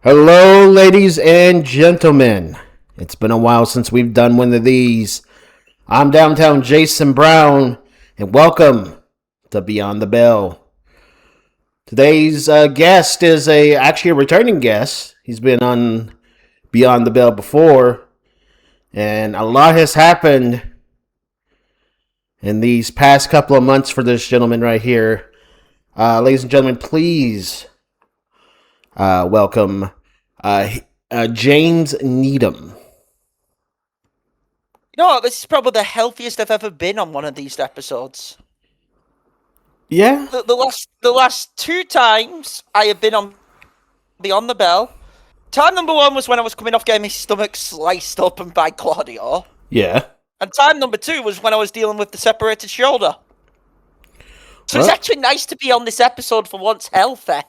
Hello, ladies and gentlemen. It's been a while since we've done one of these. I'm downtown Jason Brown, and welcome to Beyond the Bell. Today's guest is actually a returning guest. He's been on Beyond the Bell before, and a lot has happened in these past couple of months for this gentleman right here. Ladies and gentlemen, please welcome James Needham. You know what? This is probably the healthiest I've ever been on one of these episodes. Yeah. The last two times I have been on Beyond the Bell. Time number one was when I was coming off getting my stomach sliced open by Claudio. Yeah. And time number two was when I was dealing with the separated shoulder. So Well, it's actually nice to be on this episode for once healthy.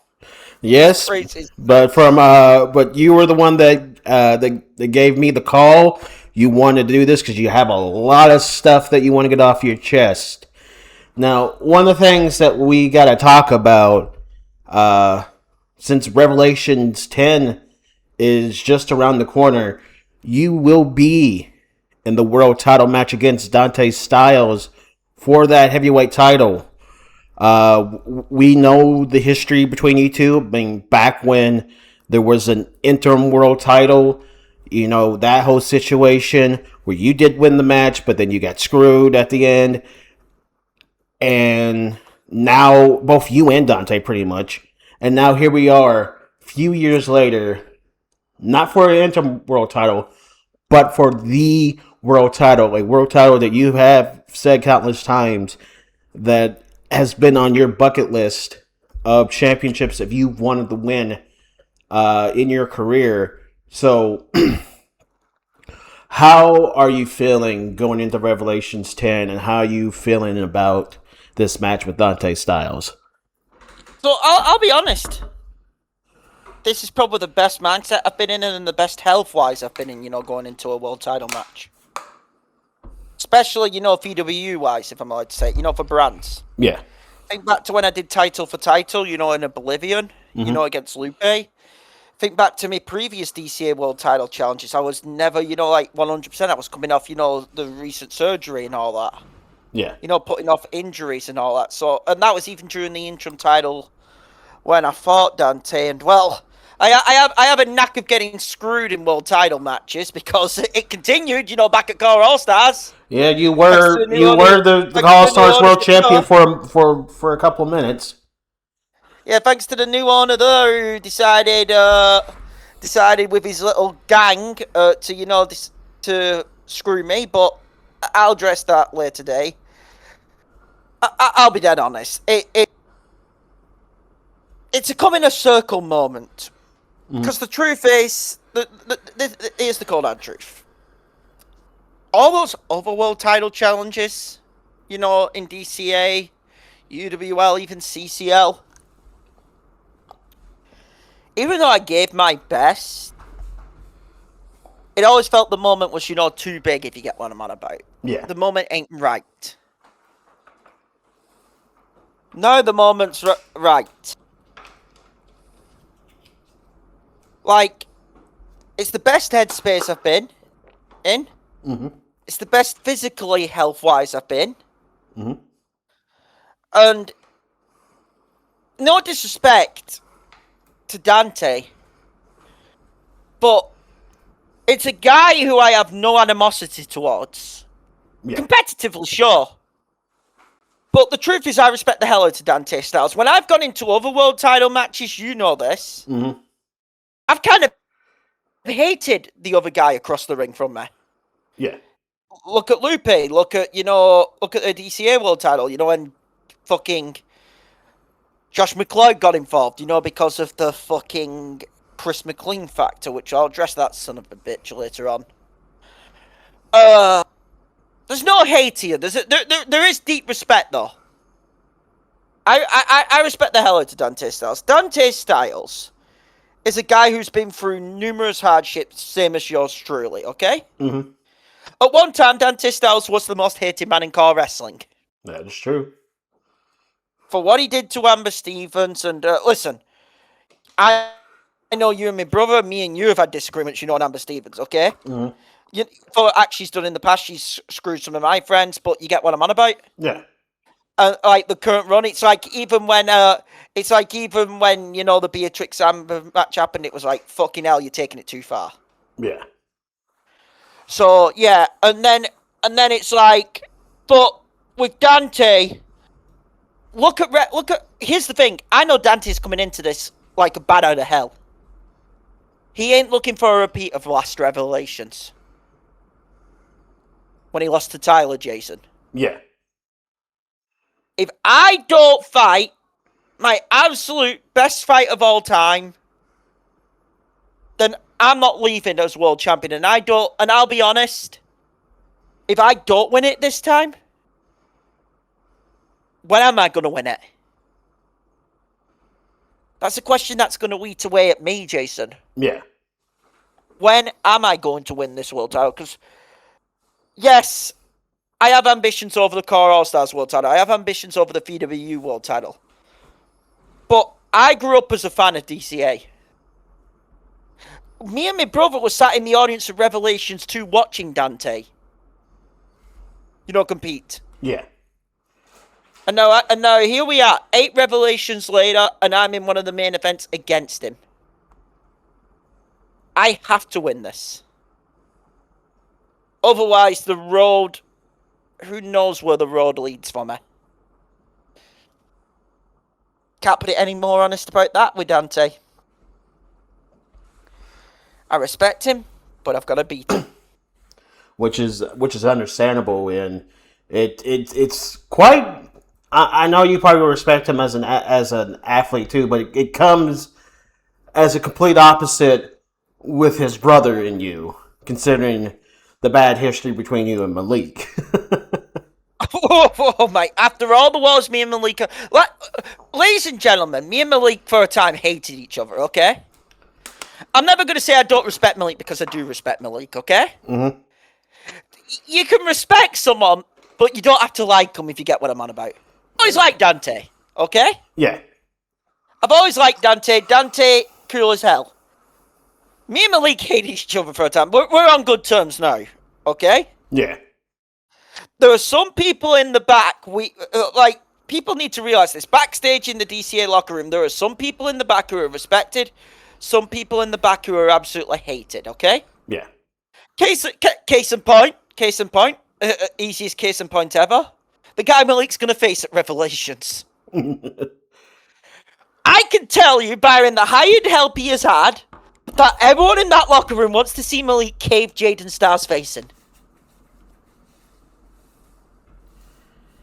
yes, Phrases. but you were the one that gave me the call. You wanted to do this because you have a lot of stuff that you want to get off your chest. Now, one of the things that we got to talk about, since Revelations 10 is just around the corner, you will be in the world title match against Dante Styles for that heavyweight title. We know the history between you two. I mean, back when there was an interim world title, you know, that whole situation where you did win the match, but then you got screwed at the end. And now, both you and Dante pretty much. And now here we are, a few years later, not for an interim world title, but for the world title, a world title that you have said countless times that has been on your bucket list of championships if you've wanted to win in your career. So, how are you feeling going into Revelations 10, and how are you feeling about this match with Dante Styles? So I'll be honest. This is probably the best mindset I've been in and the best health-wise I've been in, going into a world title match. Especially, VW-wise, if I'm allowed to say, for brands. Yeah. Think back to when I did title for title, in Oblivion, against Lupe. Think back to my previous DCA World Title challenges. I was never, 100%. I was coming off, the recent surgery and all that. Yeah. Putting off injuries and all that. So, and that was even during the interim title when I fought Dante. And, well, I have a knack of getting screwed in world title matches because it continued, back at Core All Stars. Yeah, you were the All Stars World Champion for a couple of minutes. Yeah, thanks to the new owner there who decided with his little gang to screw me. But I'll address that later today. I'll be dead honest. It's a come in a circle moment. Because the truth is, here's the cold hard truth. All those other world title challenges, in DCA, UWL, even CCL, even though I gave my best, it always felt the moment was, too big, if you get what I'm on about. Yeah. The moment ain't right. No, the moment's right. Like, it's the best headspace I've been in. Mm-hmm. It's the best physically, health-wise I've been. Mm-hmm. And no disrespect to Dante, but it's a guy who I have no animosity towards. Yeah. Competitively, sure. But the truth is, I respect the hell out of Dante Styles. When I've gone into other world title matches, you know this, I've kind of hated the other guy across the ring from me. Yeah. Look at Lupe. Look at the DCA world title. When fucking Josh McLeod got involved. Because of the fucking Chris McLean factor, which I'll address that son of a bitch later on. There's no hate here. There is deep respect though. I respect the hell out of Dante Styles. Dante Styles is a guy who's been through numerous hardships, same as yours truly, okay? Mm-hmm. At one time, Dante Styles was the most hated man in core wrestling. That is true. For what he did to Amber Stevens, and listen, I I know you and my brother, me and you have had disagreements, you know, on Amber Stevens, okay? Mhm. For acts she's done in the past, she's screwed some of my friends, but you get what I'm on about? Yeah. Like the current run, it's like even when you know the Beatrix Amber match happened, it was like fucking hell, you're taking it too far. Yeah. So yeah, and then it's like, but with Dante, look at. Here's the thing. I know Dante's coming into this like a bat out of hell. He ain't looking for a repeat of last Revelations when he lost to Tyler, Jason. Yeah. If I don't fight my absolute best fight of all time, then I'm not leaving as world champion. And I'll be honest, if I don't win it this time, when am I going to win it? That's a question that's going to eat away at me, Jason. Yeah. When am I going to win this world title? Because, yes, I have ambitions over the Core All-Stars world title. I have ambitions over the FWU world title. But I grew up as a fan of DCA. Me and my brother were sat in the audience of Revelations 2 watching Dante, compete. Yeah. And now here we are, 8 Revelations later, and I'm in one of the main events against him. I have to win this. Otherwise, the road... Who knows where the road leads for me? Can't put it any more honest about that with Dante. I respect him, but I've got to beat him. Which is understandable, and it's quite. I know you probably respect him as an athlete too, but it comes as a complete opposite with his brother and you, considering the bad history between you and Malik. Oh my! After all the wars, me and Malik, ladies and gentlemen, me and Malik for a time hated each other. Okay, I'm never going to say I don't respect Malik because I do respect Malik. Okay, Mm-hmm. You can respect someone, but you don't have to like them if you get what I'm on about. I always liked Dante. Okay, Yeah. I've always liked Dante. Dante, cool as hell. Me and Malik hated each other for a time. We're on good terms now. Okay. Yeah. There are some people in the back. People need to realize this. Backstage in the DCA locker room, there are some people in the back who are respected, some people in the back who are absolutely hated. Okay. Yeah. Case in point. Easiest case in point ever. The guy Malik's gonna face at Revelations. I can tell you, barring the hired help he has had, that everyone in that locker room wants to see Malik cave Jaden Starr's face in.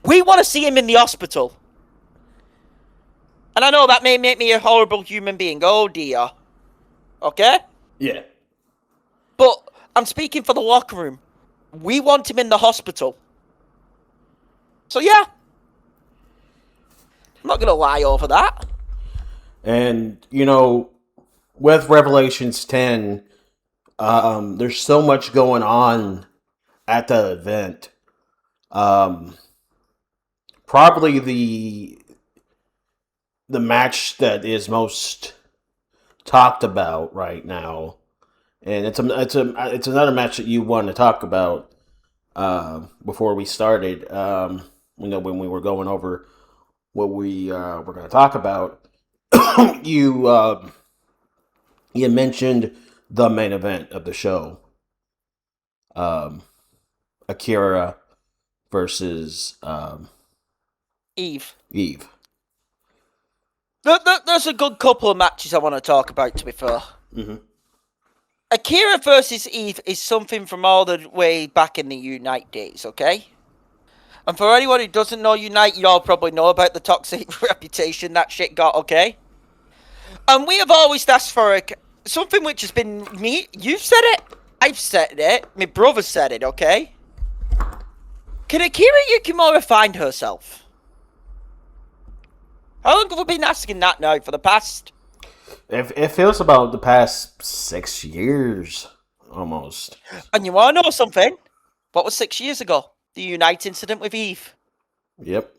We want to see him in the hospital. And I know that may make me a horrible human being. Oh dear. Okay? Yeah. But I'm speaking for the locker room. We want him in the hospital. So yeah. I'm not going to lie over that. And, with Revelations 10, there's so much going on at the event. Probably the match that is most talked about right now, and it's another match that you wanted to talk about before we started. When we were going over what we were going to talk about, you mentioned the main event of the show, Akira versus Eve. Eve. There's a good couple of matches I want to talk about, to be fair. Mm-hmm. Akira versus Eve is something from all the way back in the Unite days, okay? And for anyone who doesn't know Unite, you all probably know about the toxic reputation that shit got, okay? And we have always asked for something which has been me. You've said it. I've said it. My brother said it, okay? Can Akira Yukimura find herself? How long have we been asking that now for the past? It feels about the past 6 years, almost. And you want to know something? What was 6 years ago? The Unite incident with Eve. Yep.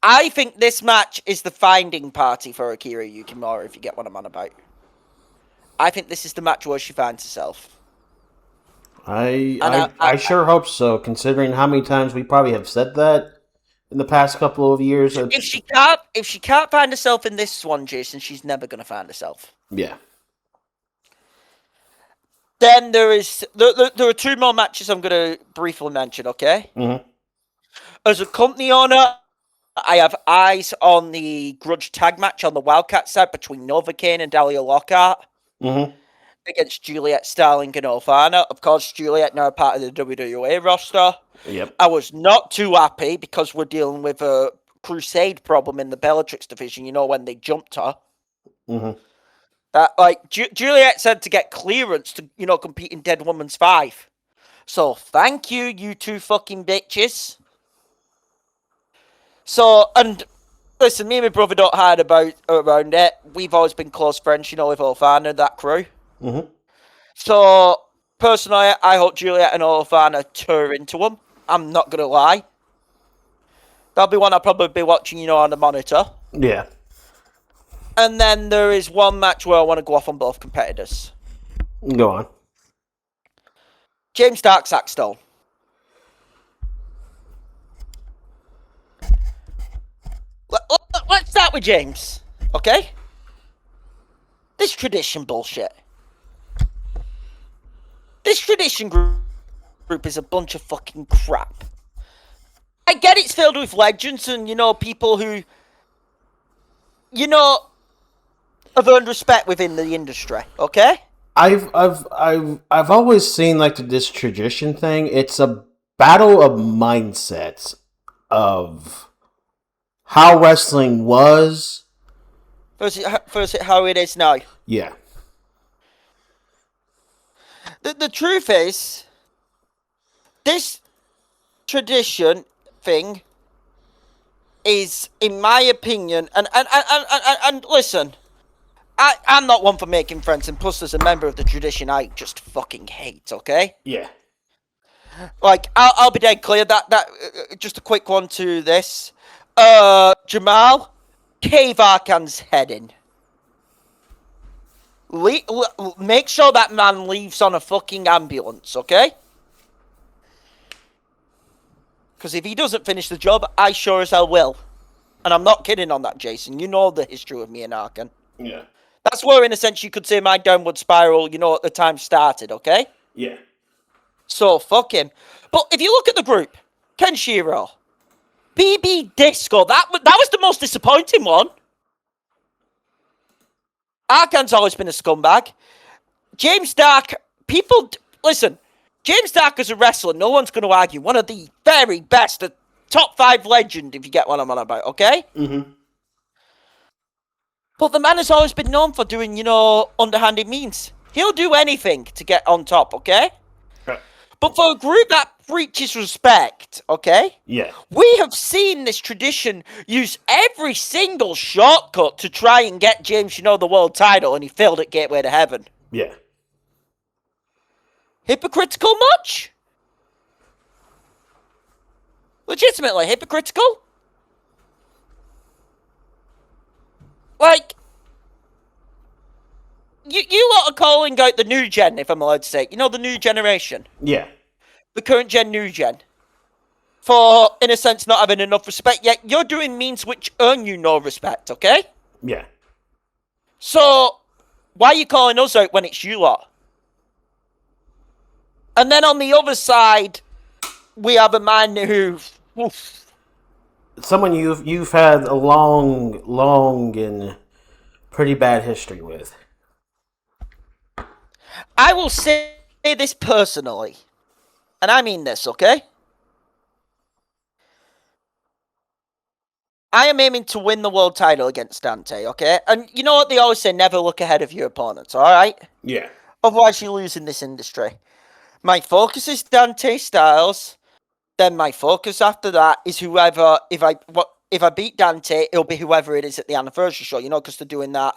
I think this match is the finding party for Akira Yukimura, if you get what I'm on about. I think this is the match where she finds herself. I, And I I sure hope so, considering how many times we probably have said that in the past couple of years. if she can't find herself in this one, Jason, she's never gonna find herself. Yeah. Then there are two more matches I'm gonna briefly mention. Okay. Mm-hmm. As a company owner, I have eyes on the grudge tag match on the Wildcat side between Novocaine and Dahlia Lockhart Mm-hmm. against Juliet Starling and Ofana. Of course, Juliet now part of the WWE roster. Yep. I was not too happy because we're dealing with a Crusade problem in the Bellatrix division. You know, when they jumped her. Mm-hmm. That like Juliet said to get clearance to compete in Dead Woman's 5. So thank you, you two fucking bitches. So and listen, me and my brother don't hide around it. We've always been close friends, with Ofana and that crew. Mm-hmm. So personally, I hope Juliet and Ofana tear into them. I'm not gonna lie. That'll be one I'll probably be watching, on the monitor. Yeah. And then there is one match where I want to go off on both competitors. Go on. James Dark Saxstone. Let's start with James, okay? This tradition bullshit. This tradition group is a bunch of fucking crap. I get it's filled with legends and, people who, have earned respect within the industry, okay? I've always seen like this tradition thing. It's a battle of mindsets of how wrestling was versus how it is now. Yeah. The truth is, this tradition thing is, in my opinion, and listen, I'm not one for making friends, and plus as a member of the tradition, I just fucking hate, okay? Yeah. Like, I'll be dead clear, that just a quick one to this. Jamal, cave Arkan's head in. Make sure that man leaves on a fucking ambulance, okay? Because if he doesn't finish the job, I sure as hell will. And I'm not kidding on that, Jason. You know the history of me and Arkan. Yeah. That's where, in a sense, you could say my downward spiral, at the time started, okay? Yeah. So, fuck him. But if you look at the group, Kenshiro, BB Disco, that was the most disappointing one. Arkan's always been a scumbag. James Dark, listen, James Dark as a wrestler, no one's going to argue. One of the very best, a top 5 legend, if you get what I'm on about, okay? Mm-hmm. But the man has always been known for doing, underhanded means. He'll do anything to get on top, okay? Right. But for a group that preaches respect, okay? Yeah. We have seen this tradition use every single shortcut to try and get James, the world title, and he failed at Gateway to Heaven. Yeah. Hypocritical much? Legitimately hypocritical? Like, you lot are calling out the new gen, if I'm allowed to say. The new generation. Yeah. The current gen, new gen. For, in a sense, not having enough respect. Yet you're doing means which earn you no respect, okay? Yeah. So, why are you calling us out when it's you lot? And then on the other side, we have a man who... Oof. Someone you've had a long and pretty bad history with. I will say this personally. And I mean this, okay? I am aiming to win the world title against Dante, okay? And you know what they always say, never look ahead of your opponents, alright? Yeah. Otherwise you lose in this industry. My focus is Dante Styles. Then my focus after that is whoever, if I beat Dante, it'll be whoever it is at the anniversary show, because they're doing that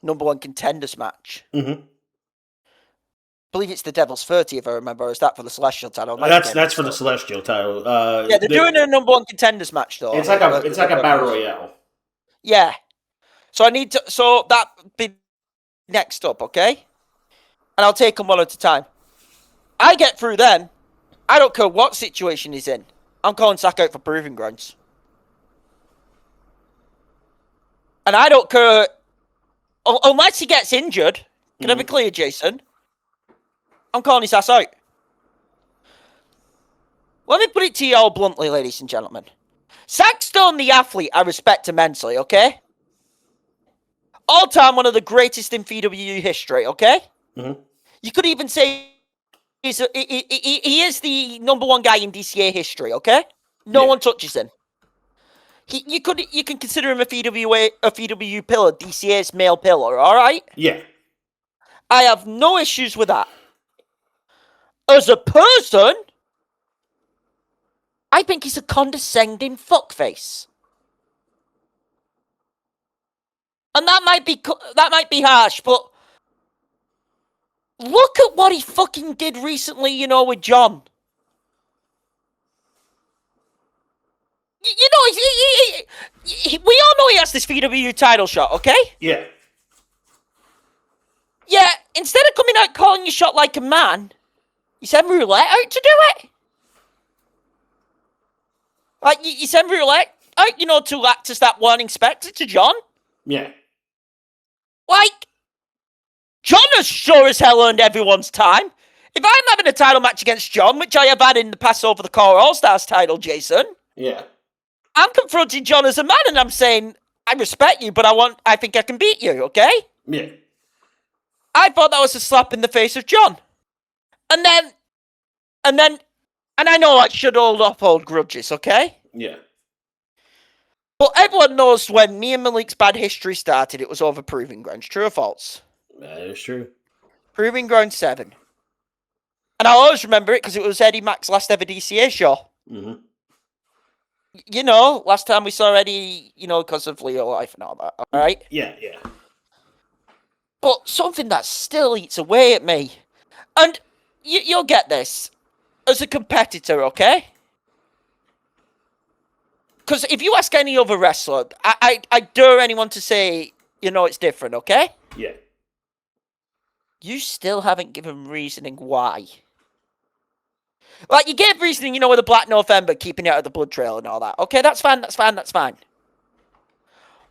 #1 contenders match. Mm-hmm. I believe it's the Devil's 30, if I remember. Or is that for the Celestial title? That's for the Celestial title. Yeah, they're doing a #1 contenders match though. It's like a battle royale. Yeah. So I need to. So that be next up, okay? and I'll take them one at a time. I get through them. I don't care what situation he's in. I'm calling Sack out for proving grounds. And I don't care, unless he gets injured. Can I be clear, Jason? I'm calling his ass out. Let me put it to you all bluntly, ladies and gentlemen. Sack's still the athlete I respect immensely, okay? All time, one of the greatest in VW history, okay? Mm-hmm. You could even say he is the number one guy in DCA history, okay? No one touches him. You can consider him a VW pillar, DCA's male pillar, alright? Yeah. I have no issues with that. As a person, I think he's a condescending fuckface. And that might be harsh, but look at what he fucking did recently, you know, with John. You know, we all know he has this VW title shot, okay? Yeah. Yeah, instead of coming out calling your shot like a man, you send Roulette out to do it. Like, you send Roulette out, you know, to act as that one inspector to John. Yeah. Like, John has sure as hell earned everyone's time. If I'm having a title match against John, which I have had in the past over the Core All-Stars title, Jason, Yeah. I'm confronting John as a man and I'm saying, I respect you, but I think I can beat you, okay? Yeah. I thought that was a slap in the face of John. And I know I should uphold grudges, okay? Yeah. But everyone knows when me and Malik's bad history started, it was over Proving Grounds. True or false? That is true. Proving Grounds 7. And I'll always remember it because it was Eddie Mac's last ever DCA show. Mm-hmm. You know, last time we saw Eddie, you know, because of Leo life and all that, alright? Yeah, yeah. But something that still eats away at me. And you'll get this. As a competitor, okay? Because if you ask any other wrestler, I dare anyone to say, you know, it's different, okay? Yeah. You still haven't given reasoning why. Like, you gave reasoning, you know, with the Black November, keeping it out of the blood trail and all that. Okay, that's fine.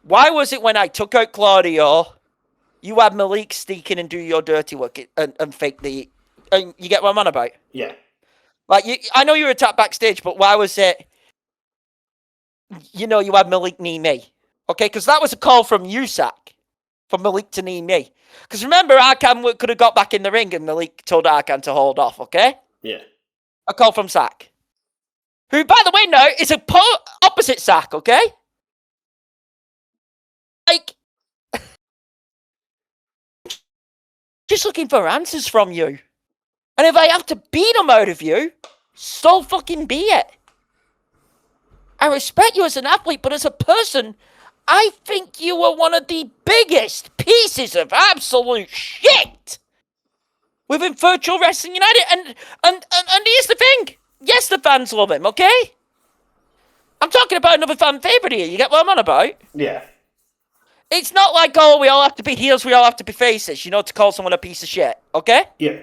Why was it when I took out Claudio, you had Malik sneak in and do your dirty work and fake the... And you get what I'm on about? Yeah. Like, I know you were attacked backstage, but why was it... You know, you had Malik knee me. Okay, because that was a call from USAC. For Malik to knee me. Because remember, Arkan could have got back in the ring and Malik told Arkan to hold off, okay? Yeah. A call from Sack. Who, by the way, now is a opposite Sack, okay? Like, just looking for answers from you. And if I have to beat them out of you, so fucking be it. I respect you as an athlete, but as a person, I think you were one of the biggest pieces of absolute shit within Virtual Wrestling United. And here's the thing. Yes, the fans love him, okay? I'm talking about another fan favourite here. You get what I'm on about? Yeah. It's not like, oh, we all have to be heels, we all have to be faces, you know, to call someone a piece of shit, okay? Yeah.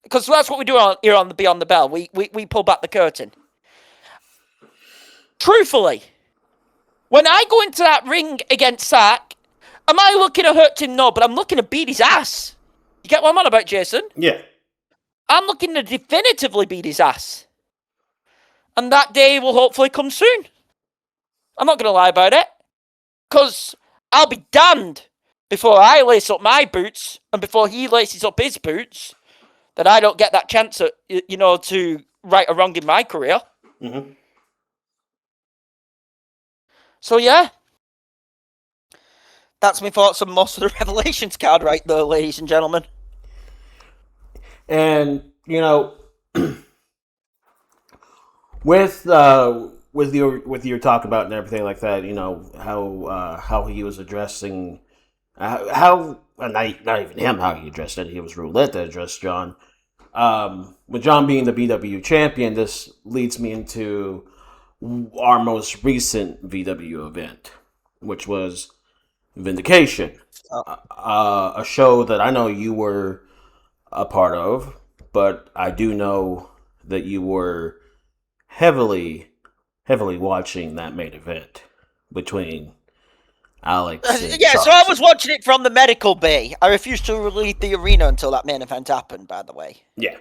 Because that's what we do here on the Beyond the Bell. We pull back the curtain. Truthfully, when I go into that ring against Sack, am I looking to hurt him? No, but I'm looking to beat his ass. You get what I'm on about, Jason? Yeah. I'm looking to definitively beat his ass. And that day will hopefully come soon. I'm not going to lie about it. Because I'll be damned before I lace up my boots and before he laces up his boots that I don't get that chance, you know, to right a wrong in my career. Mm-hmm. So, yeah. That's my thoughts on most of the Revelations card right there, ladies and gentlemen. And, you know, with your talk about and everything like that, you know, how he was addressing not even him, how he addressed it. He was Roulette that addressed John. With John being the BW champion, this leads me into our most recent VW event, which was Vindication, a show that I know you were a part of, but I do know that you were heavily, heavily watching that main event between Alex and Yeah, so I Charles. was watching it from the medical bay. I refused to leave the arena until that main event happened, by the way. Yeah.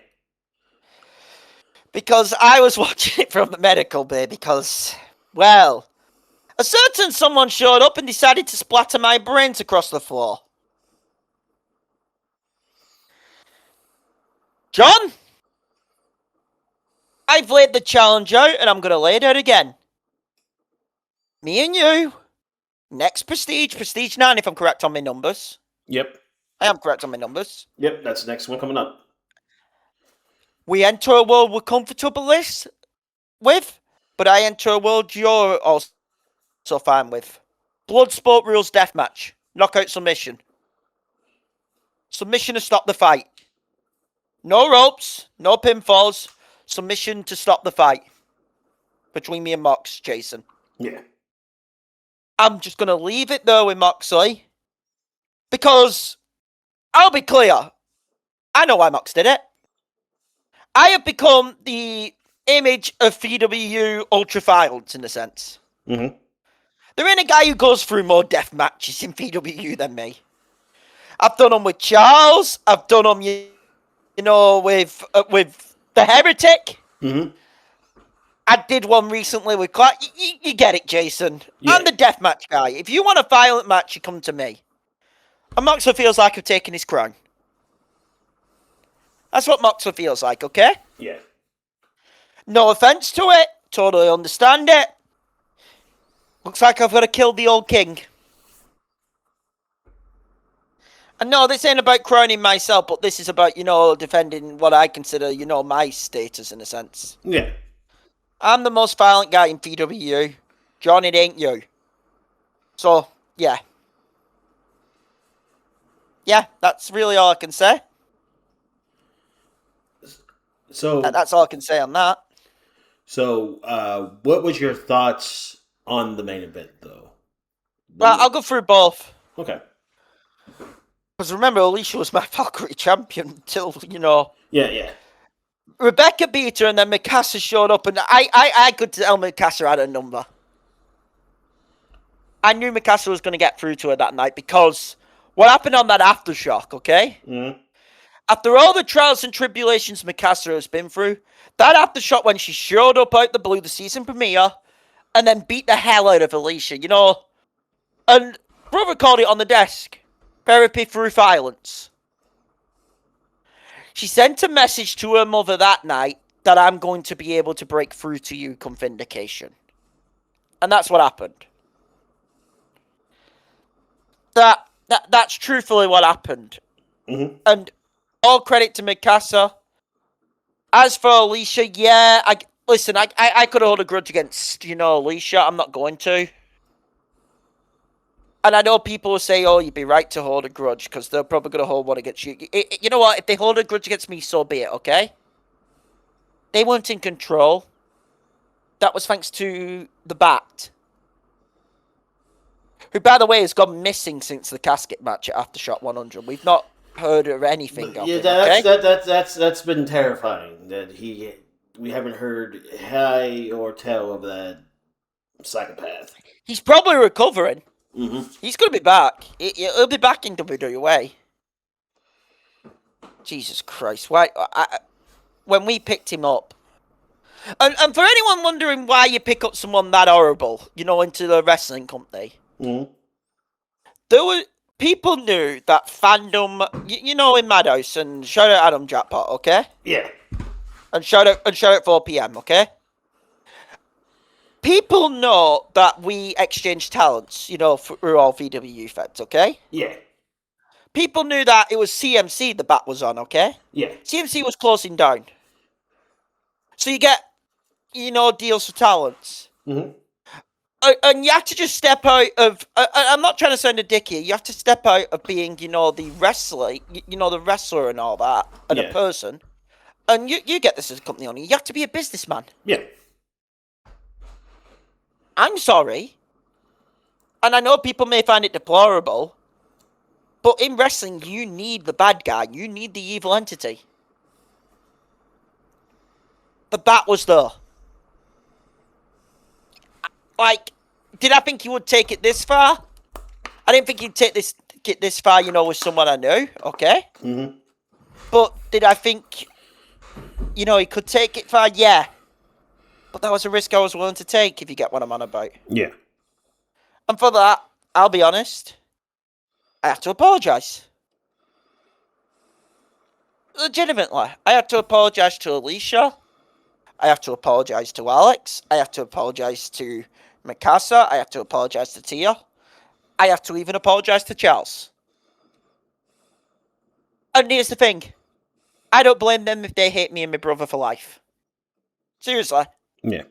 Because I was watching it from the medical bay because, well, a certain someone showed up and decided to splatter my brains across the floor. John? I've laid the challenge out and I'm going to lay it out again. Me and you, next Prestige 9 if I'm correct on my numbers. Yep. I am correct on my numbers. Yep, that's the next one coming up. We enter a world we're comfortable with, but I enter a world you're also fine with. Bloodsport rules deathmatch. Knockout submission. Submission to stop the fight. No ropes, no pinfalls. Submission to stop the fight. Between me and Mox, Jason. Yeah. I'm just going to leave it there with Moxley. Because, I'll be clear, I know why Mox did it. I have become the image of VW ultra violence in a sense. Mm-hmm. There ain't a guy who goes through more death matches in VW than me. I've done them with Charles. I've done them, you know, with the Heretic. Mm-hmm. I did one recently with Clark. You get it, Jason. Yeah. I'm the deathmatch guy. If you want a violent match, you come to me. And Moxley feels like I've taken his crown. That's what Moxley feels like, okay? Yeah. No offense to it. Totally understand it. Looks like I've got to kill the old king. And no, this ain't about crowning myself, but this is about, you know, defending what I consider, you know, my status in a sense. Yeah. I'm the most violent guy in VW. John, it ain't you. So, yeah. Yeah, that's really all I can say. So That's all I can say on that. So, what was your thoughts on the main event, though? Well, I'll go through both. Okay. Because remember, Alicia was my Valkyrie champion until, you know... Yeah. Rebecca beat her and then Mikasa showed up and I could tell Mikasa had a number. I knew Mikasa was going to get through to her that night because what happened on that Aftershock, okay? Mm-hmm. After all the trials and tribulations Mikasa has been through, that Aftershock when she showed up out the blue, the season premiere, and then beat the hell out of Alicia, you know? And brother called it on the desk. Therapy through violence. She sent a message to her mother that night that I'm going to be able to break through to you come vindication. And that's what happened. That's truthfully what happened. Mm-hmm. And all credit to Mikasa. As for Alicia, yeah, I could hold a grudge against, you know, Alicia. I'm not going to. And I know people will say, oh, you'd be right to hold a grudge because they're probably going to hold one against you. You know what? If they hold a grudge against me, so be it, okay? They weren't in control. That was thanks to the Bat. Who, by the way, has gone missing since the casket match at Aftershock 100. We've not heard of anything of him, okay? That's been terrifying. We haven't heard hi or tell of that psychopath. He's probably recovering. Mm-hmm. He's going to be back. He'll be back in WWE. Jesus Christ. Why? When we picked him up. And for anyone wondering why you pick up someone that horrible, you know, into the wrestling company. Mm-hmm. People knew that fandom, you know, in Madhouse, and shout out Adam Jackpot, okay? Yeah. And shout out 4PM, okay? People know that we exchange talents, you know, through all VW feds, okay? Yeah. People knew that it was CMC the Bat was on, okay? Yeah. CMC was closing down. So you get, you know, deals for talents. Mm-hmm. And you have to just step out of... I'm not trying to sound a dick here. You have to step out of being, you know, the wrestler, you know, the wrestler and all that, and a person. And you get this as a company owner. You have to be a businessman. Yeah. I'm sorry. And I know people may find it deplorable. But in wrestling, you need the bad guy. You need the evil entity. The bat was there. Like, did I think he would take it this far? I didn't think he'd get this far, with someone I knew. Okay. Mm-hmm. But did I think, he could take it far? Yeah. But that was a risk I was willing to take, if you get what I'm on about. Yeah. And for that, I'll be honest, I have to apologise. Legitimately. I have to apologise to Alicia. I have to apologise to Alex. I have to apologise to Mikasa. I have to apologise to Tia. I have to even apologise to Charles. And here's the thing. I don't blame them if they hate me and my brother for life. Seriously. Yeah.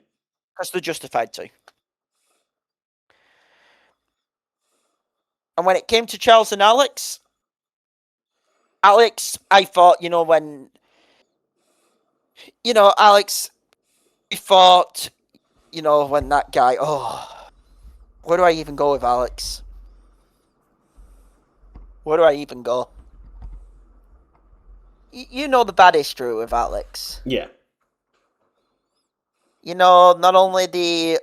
Because they're justified to. And when it came to Charles and Alex, I thought, when... Alex, we thought, when that guy... Oh, where do I even go with Alex? Where do I even go? You know the bad history with Alex. Yeah. Not only the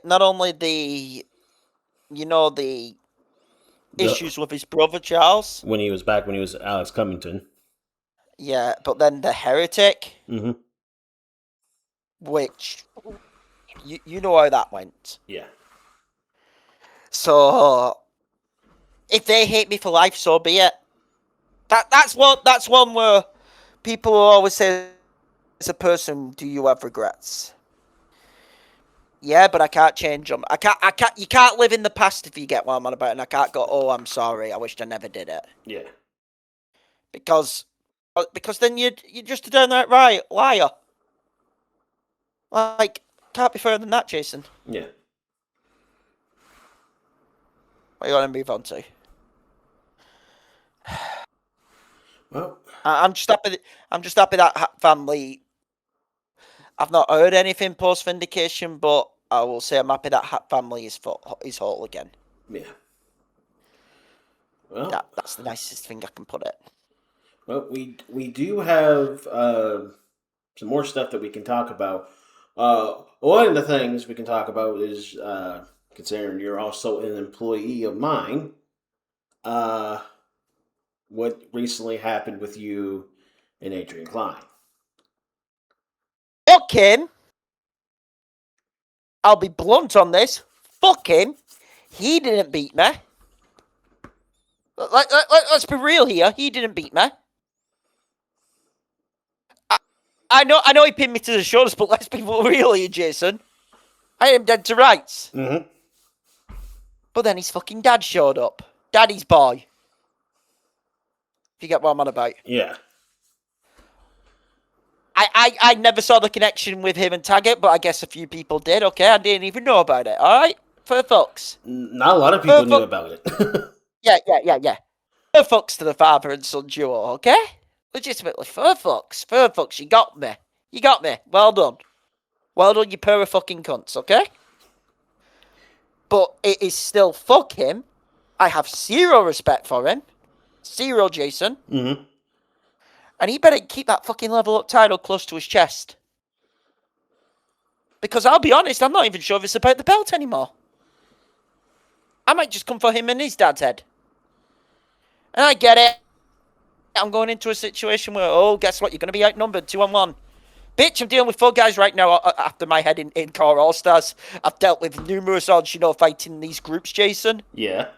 issues with his brother Charles. When he was Alex Cummington. Yeah, but then the heretic. Mm-hmm. Which you know how that went. Yeah. So if they hate me for life, so be it. That's one where people always say, as a person, do you have regrets? Yeah, but I can't change them. I can't. You can't live in the past if you get what I'm on about, and I can't go, oh, I'm sorry. I wished I never did it. Yeah. Because then you're just a downright liar. Like, can't be further than that, Jason. Yeah. What you want to move on to? Well, I'm just happy that family. I've not heard anything post vindication, but I will say I'm happy that family is whole again. Yeah. Well, that's the nicest thing I can put it. Well, we do have some more stuff that we can talk about. One of the things we can talk about is considering you're also an employee of mine. What recently happened with you and Adrian Klein? Fuck him. I'll be blunt on this. Fuck him. He didn't beat me. Let's be real here. He didn't beat me. I know he pinned me to the shoulders, but let's be real here, Jason. I am dead to rights. Mm-hmm. But then his fucking dad showed up. Daddy's boy. If you get what I'm on about. Yeah. I never saw the connection with him and Taggart, but I guess a few people did. Okay, I didn't even know about it. All right, for fucks. Not a lot of people knew about it. Yeah. For fucks to the father and son duo. Okay, legitimately, for fucks. You got me. Well done, you pair of fucking cunts. Okay, but it is still fuck him. I have zero respect for him. Zero, Jason. Mm-hmm. And he better keep that fucking level up title close to his chest. Because I'll be honest, I'm not even sure if it's about the belt anymore. I might just come for him and his dad's head. And I get it. I'm going into a situation where, guess what? You're going to be outnumbered 2-on-1. Bitch, I'm dealing with 4 guys right now after my head in Core All-Stars. I've dealt with numerous odds, fighting these groups, Jason. Yeah.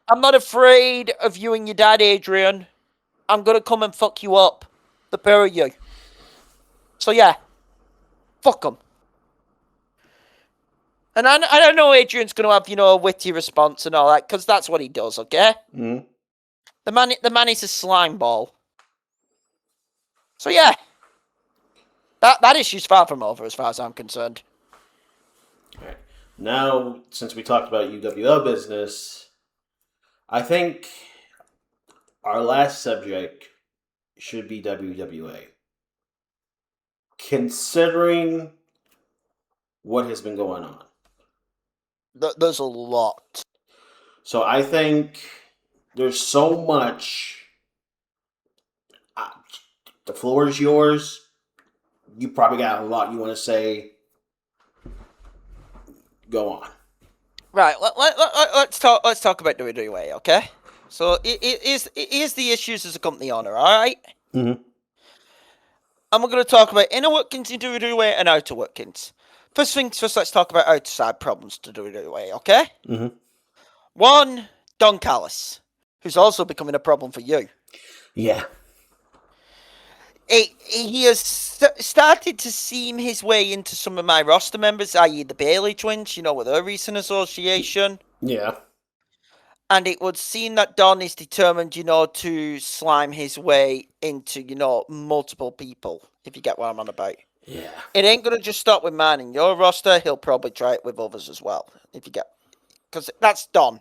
I'm not afraid of you and your dad, Adrian. I'm going to come and fuck you up. The pair of you. So, yeah. Fuck them. And I know Adrian's going to have, a witty response and all that, because that's what he does, okay? Mm-hmm. The man is a slime ball. So, yeah. That issue's far from over, as far as I'm concerned. All right. Now, since we talked about UWL business, I think our last subject should be WWA. Considering what has been going on. There's a lot. So I think There's so much. Uh, the floor is yours. You probably got a lot you want to say. Go on. Right. Let's talk. Let's talk about WWE. Okay. So here's the issues as a company owner. All right. Mm-hmm. And we're going to talk about inner workings in WWE and outer workings. First things first, let's talk about outside problems to WWE, okay? Mm-hmm. One, Don Callis, who's also becoming a problem for you. Yeah. He has started to seam his way into some of my roster members, i.e. the Bailey twins, with their recent association. Yeah. And it would seem that Don is determined, to slime his way into, multiple people, if you get what I'm on about. Yeah. It ain't going to just stop with man in your roster. He'll probably try it with others as well, if you get... Because that's Don.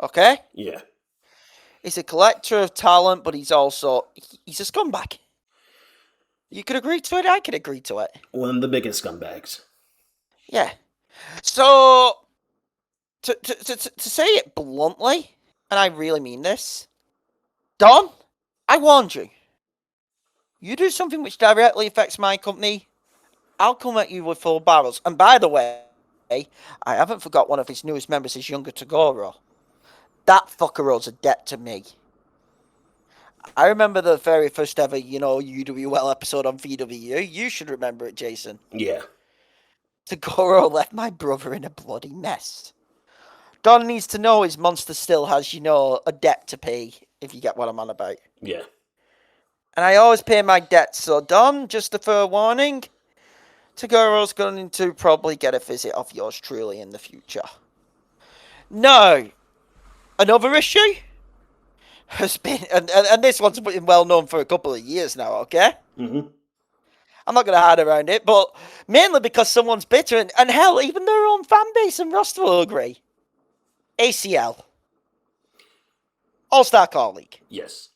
Okay? Yeah. He's a collector of talent, but he's also... He's a scumbag. You could agree to it, I could agree to it. One of the biggest scumbags. Yeah. So... To say it bluntly, and I really mean this, Don, I warned you. You do something which directly affects my company, I'll come at you with full barrels. And by the way, I haven't forgot one of his newest members is younger Tagoro. That fucker owes a debt to me. I remember the very first ever, UWL episode on VWU. You should remember it, Jason. Yeah. Tagoro left my brother in a bloody mess. Don needs to know his monster still has, a debt to pay, if you get what I'm on about. Yeah. And I always pay my debts, so Don, just a fair warning, Tagoro's going to probably get a visit of yours truly in the future. No. Another issue has been, and this one's been well known for a couple of years now, okay? Mm-hmm. I'm not going to hide around it, but mainly because someone's bitter, and hell, even their own fan base and roster will agree. ACL. All-Star Call League. Yes.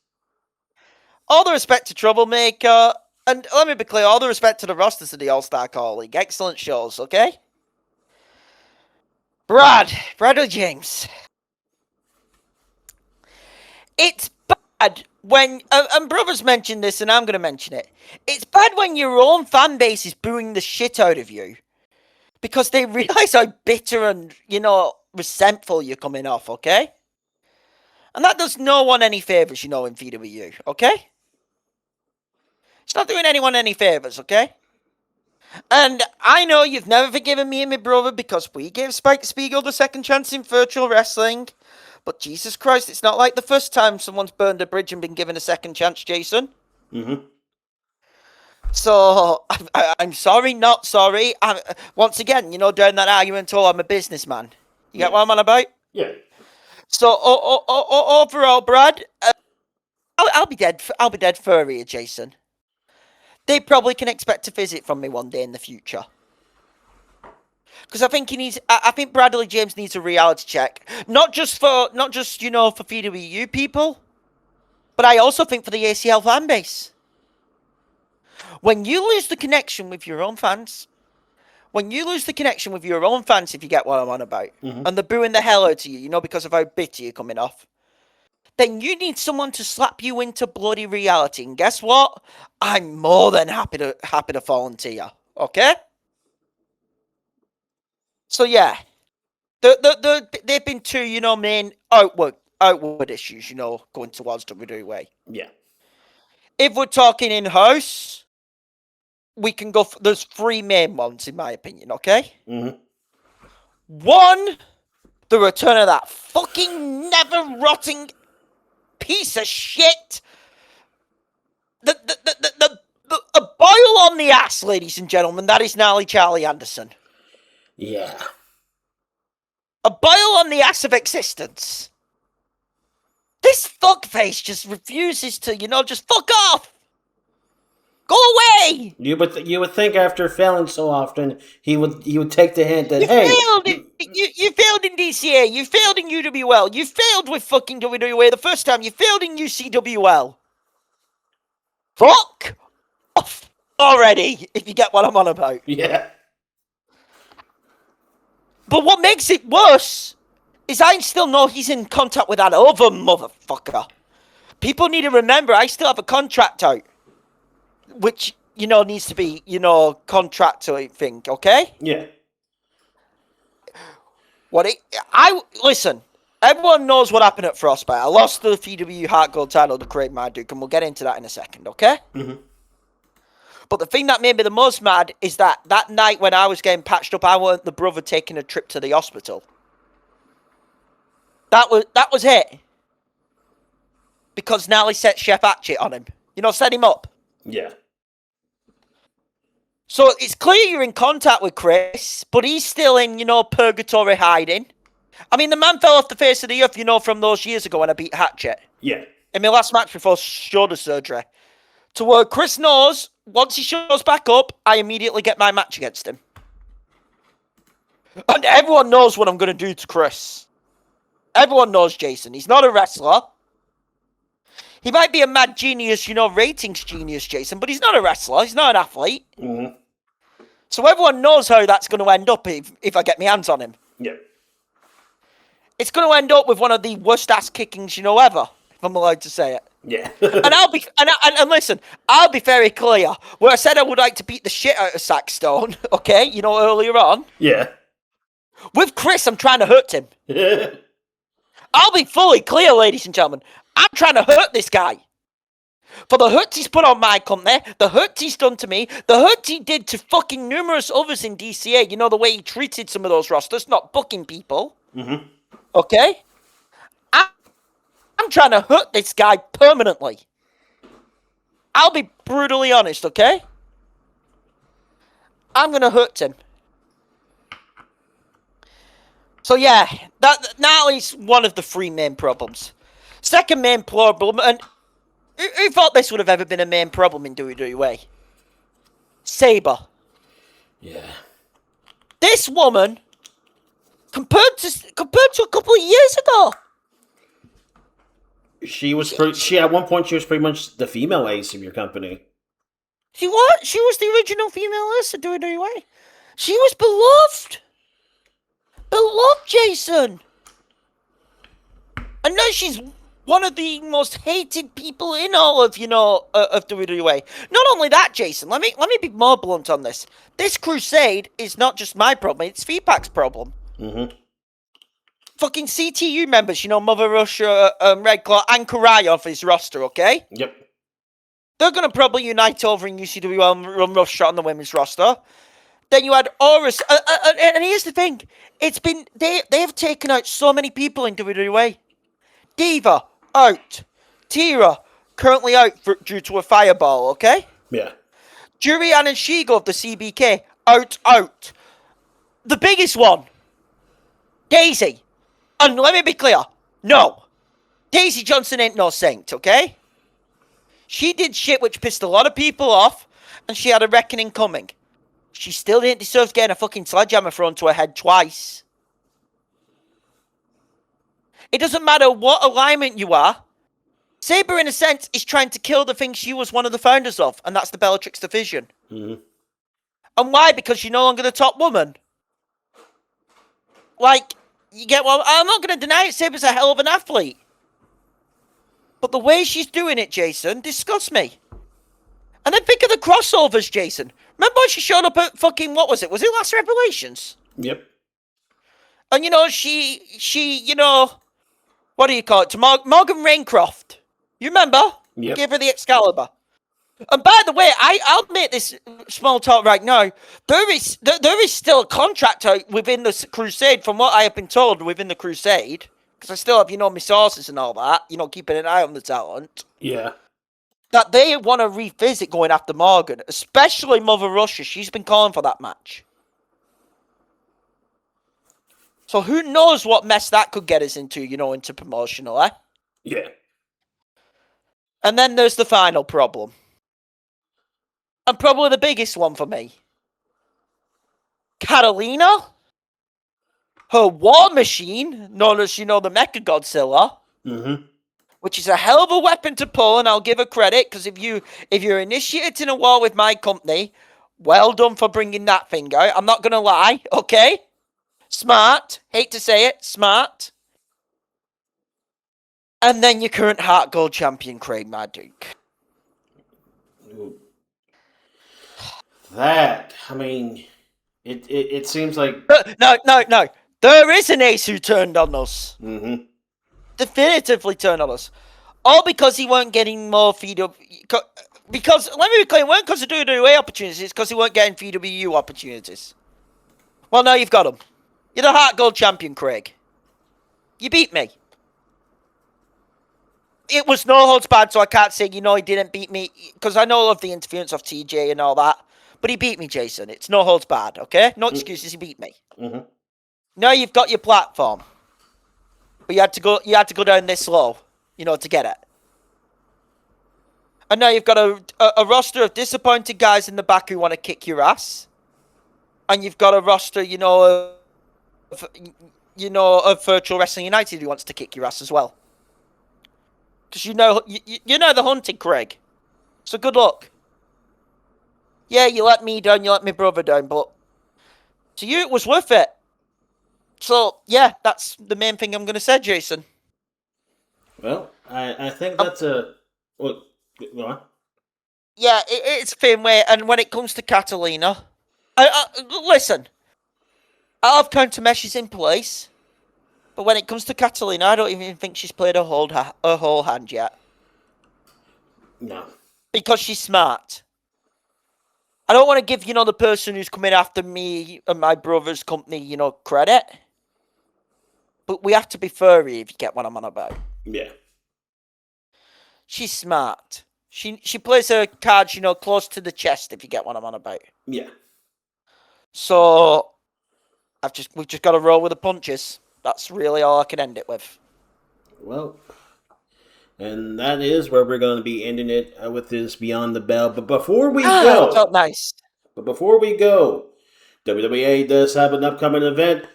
All the respect to Troublemaker, and let me be clear, all the respect to the rosters of the All-Star Call League. Excellent shows, okay? Bradley James. It's bad when, and brothers mentioned this, and I'm going to mention it. It's bad when your own fan base is booing the shit out of you because they realize how bitter and, resentful you're coming off, okay? And that does no one any favors, in VW, okay? It's not doing anyone any favors, okay? And I know you've never forgiven me and my brother because we gave Spike Spiegel the second chance in virtual wrestling. But Jesus Christ, it's not like the first time someone's burned a bridge and been given a second chance, Jason. Mm-hmm. So, I'm sorry, not sorry. Once again, during that argument, I'm a businessman. You get what I'm on about? Yeah. So, overall, Brad, I'll be dead. I'll be dead furry, Jason. They probably can expect a visit from me one day in the future. Because I think I think Bradley James needs a reality check, not just for VWU people, but I also think for the ACL fan base. When you lose the connection with your own fans, if you get what I'm on about, and they're booing the hell out of you, because of how bitter you're coming off, then you need someone to slap you into bloody reality. And guess what? I'm more than happy to volunteer. Okay? So yeah, they've been two, main outward issues, going towards WWE. Yeah. If we're talking in-house, we can go. There's three main ones, in my opinion. Okay. Mm-hmm. One, the return of that fucking never-rotting piece of shit. A boil on the ass, ladies and gentlemen. That is gnarly Charlie Anderson. Yeah. A boil on the ass of existence. This fuckface just refuses to, just fuck off. Go away. You would think after failing so often, he would take the hint that you failed in DCA, you failed in UWL, you failed with fucking WWE the first time, you failed in UCWL. Fuck off already, if you get what I'm on about. Yeah. But what makes it worse is I still know he's in contact with that other motherfucker. People need to remember I still have a contract out, which, needs to be, contract, I think, okay? Yeah. Listen, everyone knows what happened at Frostbite. I lost the VW Heart Gold title to Craig Marduk, and we'll get into that in a second, okay? Mm-hmm. But the thing that made me the most mad is that night when I was getting patched up, I weren't the brother taking a trip to the hospital. That was it. Because Nally set Chef Hatchet on him. Set him up. Yeah. So it's clear you're in contact with Chris, but he's still in, purgatory hiding. I mean, the man fell off the face of the earth, from those years ago when I beat Hatchet. Yeah. In my last match before shoulder surgery. To where Chris knows, once he shows back up, I immediately get my match against him. And everyone knows what I'm going to do to Chris. Everyone knows Jason. He's not a wrestler. He might be a mad genius, ratings genius, Jason, but he's not a wrestler. He's not an athlete. Mm-hmm. So everyone knows how that's going to end up if I get my hands on him. Yeah. It's going to end up with one of the worst ass kickings, ever, if I'm allowed to say it. Yeah. and listen, I'll be very clear. Where I said I would like to beat the shit out of Sackstone, okay, earlier on. Yeah. With Chris, I'm trying to hurt him. I'll be fully clear, ladies and gentlemen. I'm trying to hurt this guy. For the hurt he's put on my company, the hurt he's done to me, the hurt he did to fucking numerous others in DCA. The way he treated some of those rosters, not booking people. Mm-hmm. Okay? I'm trying to hurt this guy permanently. I'll be brutally honest, okay? I'm going to hurt him. So yeah, that now is one of the three main problems. Second main problem, and who thought this would have ever been a main problem in WWE? Sabre. Yeah. This woman, compared to a couple of years ago, She at one point she was pretty much the female ace of your company. she was the original female ace of WWE. She was beloved. Beloved, Jason. I know she's one of the most hated people in all of, of WWE. Not only that, Jason, let me be more blunt on this. This crusade is not just my problem, it's VPAC's problem. Mm-hmm. Fucking CTU members, Mother Russia, Red Claw, and Karai off his roster, okay? Yep. They're going to probably unite over in UCW and run Russia on the women's roster. Then you had Horus, and here's the thing. It's been, they have taken out so many people in WWE. Diva, out. Tira, currently out due to a fireball, okay? Yeah. Jurian and Shigo of the CBK, out. The biggest one, Daisy. And let me be clear, no. Daisy Johnson ain't no saint, okay? She did shit which pissed a lot of people off, and she had a reckoning coming. She still didn't deserve getting a fucking sledgehammer thrown to her head twice. It doesn't matter what alignment you are. Sabre, in a sense, is trying to kill the thing she was one of the founders of, and that's the Bellatrix division. Mm-hmm. And why? Because she's no longer the top woman. Like, you get what? I'm not going to deny it. Sabre's a hell of an athlete. But the way she's doing it, Jason, disgusts me. And then think of the crossovers, Jason. Remember when she showed up at fucking, what was it? Was it Last Revelations? Yep. And, she, what do you call it? To Morgan Raincroft. You remember? Yep. Gave her the Excalibur. And by the way, I'll make this small talk right now. There is still a contract out within the Crusade, from what I have been told, within the Crusade. Because I still have, my sources and all that. Keeping an eye on the talent. Yeah. That they want to revisit going after Morgan. Especially Mother Russia. She's been calling for that match. So who knows what mess that could get us into, into promotional, eh? Yeah. And then there's the final problem. And probably the biggest one for me. Catalina? Her war machine, known as, the Mecha Godzilla. Mm-hmm. Which is a hell of a weapon to pull, and I'll give her credit, because if you're initiating a war with my company, well done for bringing that thing out. I'm not going to lie, okay? Smart. Hate to say it, smart. And then your current Heart Gold champion, Craig Marduk. That, I mean, it seems like... No. There is an ace who turned on us. Mm-hmm. Definitively turned on us. All because he weren't getting more VW... Because, let me be clear, it weren't because of WWE opportunities, it's because he weren't getting VWU opportunities. Well, now you've got them. You're the Heart Gold champion, Craig. You beat me. It was no holds barred, so I can't say, he didn't beat me, because I know of the interference of TJ and all that. But he beat me, Jason. It's no holds barred, okay? No excuses, he beat me. Mm-hmm. Now you've got your platform. But you had to go down this low, to get it. And now you've got a roster of disappointed guys in the back who want to kick your ass. And you've got a roster, of Virtual Wrestling United who wants to kick your ass as well. Because you know the hunting, Craig. So good luck. Yeah, you let me down, you let my brother down, but to you it was worth it. So, yeah, that's the main thing I'm going to say, Jason. Well, I think that's a... What? Go on. Yeah, it's the same way, and when it comes to Catalina... listen, I have countermeasures in place, but when it comes to Catalina, I don't even think she's played her whole hand yet. No. Because she's smart. I don't want to give, the person who's coming after me and my brother's company, credit. But we have to be furry, if you get what I'm on about. Yeah. She's smart. She plays her cards, close to the chest, if you get what I'm on about. Yeah. So we've just got to roll with the punches. That's really all I can end it with. Well, and that is where we're going to be ending it with this Beyond the Bell. But before we go, felt nice. But before we go, WWE does have an upcoming event.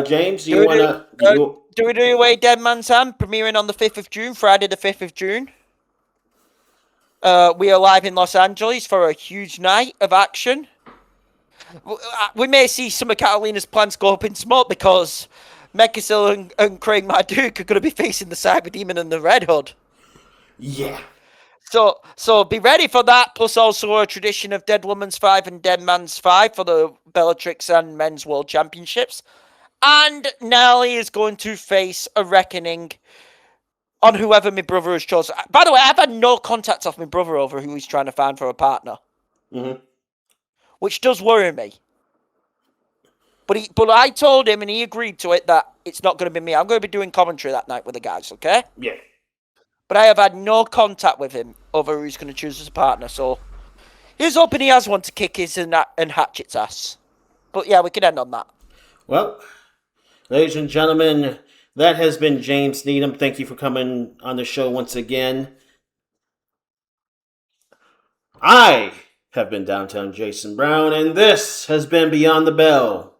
James, do you want to... WWE Dead Man's Hand premiering on the 5th of June, Friday the 5th of June. We are live in Los Angeles for a huge night of action. We may see some of Catalina's plans go up in smoke because Mechasil and Craig Marduk are going to be facing the Cyber Demon and the Red Hood. Yeah. So be ready for that, plus also a tradition of Dead Woman's 5 and Dead Man's 5 for the Bellatrix and Men's World Championships. And Nelly is going to face a reckoning on whoever my brother has chosen. By the way, I've had no contact off my brother over who he's trying to find for a partner. Mm-hmm. Which does worry me. But I told him, and he agreed to it, that it's not going to be me. I'm going to be doing commentary that night with the guys, okay? Yeah. But I have had no contact with him over who he's going to choose as a partner, so here's hoping he has one to kick his and Hatchet's ass. But yeah, we can end on that. Well, ladies and gentlemen, that has been James Needham. Thank you for coming on the show once again. I have been Downtown Jason Brown, and this has been Beyond the Bell.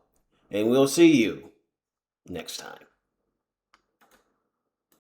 And we'll see you next time.